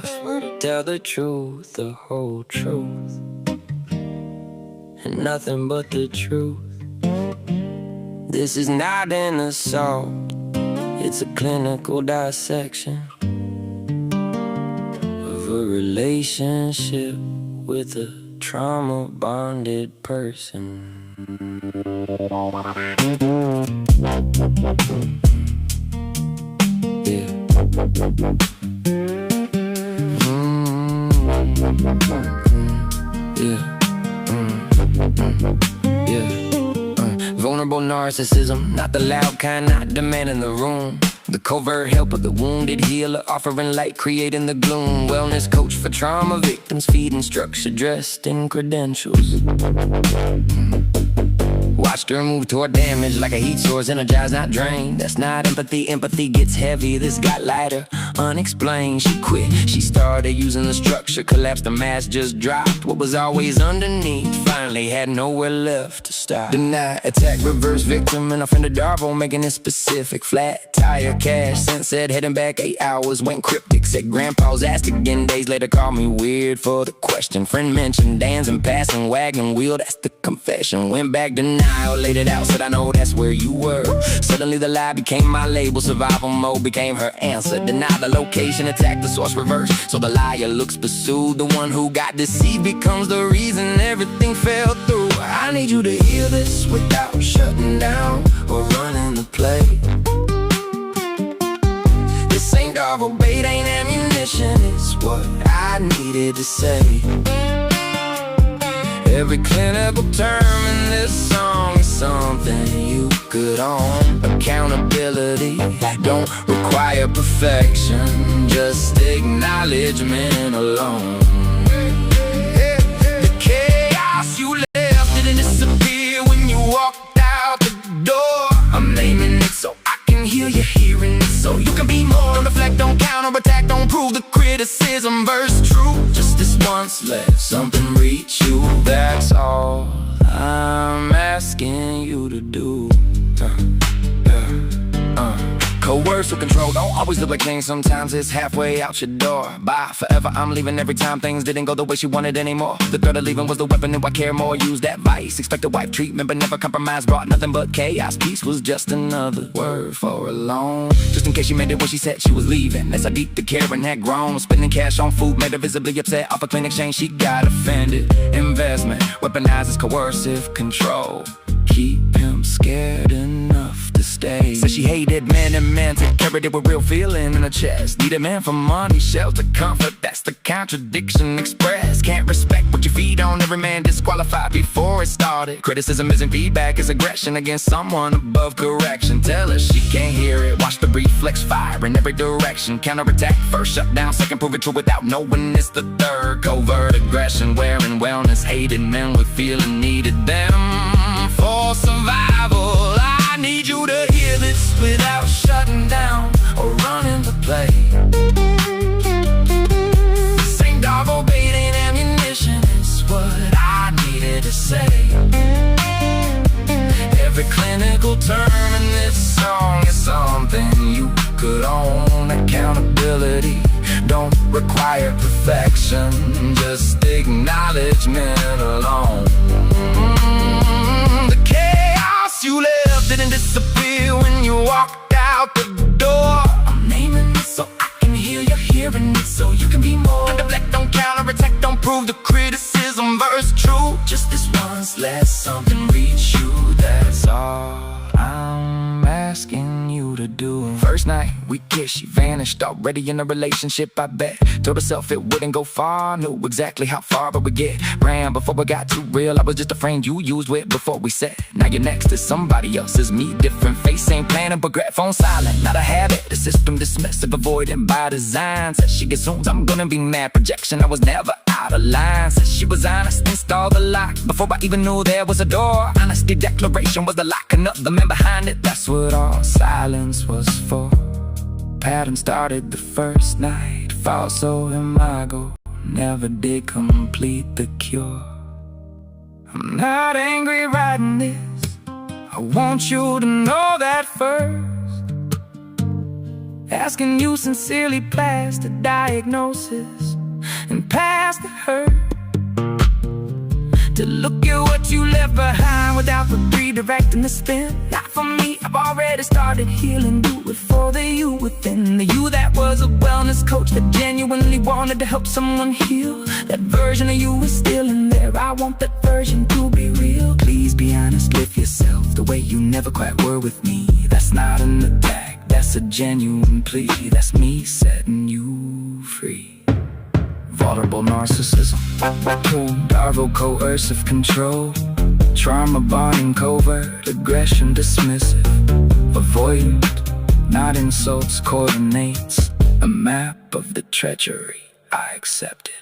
I swear to tell the truth, the whole truth, and nothing but the truth. This is not an assault, it's a clinical dissection of a relationship with a trauma-bonded person. Yeah. Vulnerable narcissism, not the loud kind, not the man in the room. The covert helper, the wounded healer, offering light, creating the gloom. Wellness coach for trauma victims, feeding structure dressed in credentials. Watched her move toward damage like a heat source, energized, not drained. That's not empathy, empathy gets heavy, this got lighter, unexplained. She quit, she started using the structure, collapsed, the mask just dropped. What was always underneath finally had nowhere left to stop. Deny, attack, reverse victim, and offended Darvo, making it specific. Flat tire, cash, sunset, heading back 8 hours, went cryptic. Said grandpa's asked again, days later called me weird for the question. Friend mentioned dancing, passing, wagon wheel, that's the confession. Went back, denial, laid it out, said I know that's where you were. Suddenly the lie became my label, survival mode became her answer. Deny the location, attack the source, reverse. So the liar looks pursued, the one who got deceived becomes the reason everything fell through. I need you to hear this without shutting down or running the play. This ain't Darvo bait, ain't ammunition, it's what I needed to say. Every clinical term in this song is something you could own. Accountability don't require perfection, just acknowledgement alone. The chaos you left didn't disappear when you walked out the door. I'm naming it so I can hear you hearing it, so you can be more. Don't deflect, don't counter attack, don't prove the criticism verse true. Just this once, let something reach you, that's all I'm asking you to do. Coerce or control don't always look like things, sometimes it's halfway out your door. Bye, forever I'm leaving every time things didn't go the way she wanted anymore. The threat of leaving was the weapon and I care more, use that vice. Expect a wife treatment but never compromise, brought nothing but chaos. Peace was just another word for alone. Just in case she made it when she said she was leaving. That's how deep the caring had grown. Spending cash on food made her visibly upset. Off a clean exchange she got offended. Investment weaponizes coercive control, keep him scared enough to stay. Said she hated men and men that carried it with real feeling in her chest. Needed men for money, shelter, comfort, that's the contradiction expressed. Can't respect what you feed on, every man disqualified before it started. Criticism isn't feedback, it's aggression against someone above correction. Tell her she can't hear it, watch the reflex fire in every direction. Counterattack, first shut down, second prove it true without knowing it's the third. Covert aggression, wearing wellness, hated men with feeling needed them for survival. I need you to hear this without shutting down or running the play. This ain't Darvo bait, ain't ammunition, it's what I needed to say. Every clinical term in this song is something you could own. Accountability don't require perfection, just acknowledgement alone. The chaos you left didn't disappear when you walked out the door. I'm naming it so I can hear you hearing it, so you can be more. Don't deflect, don't counter attack, don't prove the criticism verse true. Just this once, let something reach you, that's all I'm asking you to do. First night we kissed, she vanished, already in a relationship, I bet. Told herself it wouldn't go far, knew exactly how far but we get. Ran before it got too real, I was just a friend you used with before we set. Now you're next to somebody else, it's me, different face, same planning, but grab phone silent. Not a habit, the system dismissive, avoiding by design. Said she assumes I'm gonna be mad, projection, I was never out of line. Said she was honest, installed the lock before I even knew there was a door. Honesty declaration was the lock, another man behind it, that's what all silence was for. Pattern started the first night, falso Imago never did complete the cure. I'm not angry writing this, I want you to know that first. asking you sincerely past the diagnosis and past the hurt, to look at what you left behind without redirecting the spin. Not for me, I've already started healing. Do it for the you within, the you that was a wellness coach that genuinely wanted to help someone heal. That version of you is still in there. I want that version to be real. Please be honest with yourself, the way you never quite were with me. That's not an attack, that's a genuine plea. That's me setting you free. Vulnerable narcissism, Darvo coercive control, trauma bonding, covert aggression dismissive, avoidant, not insults, coordinates, a map of the treachery I accepted.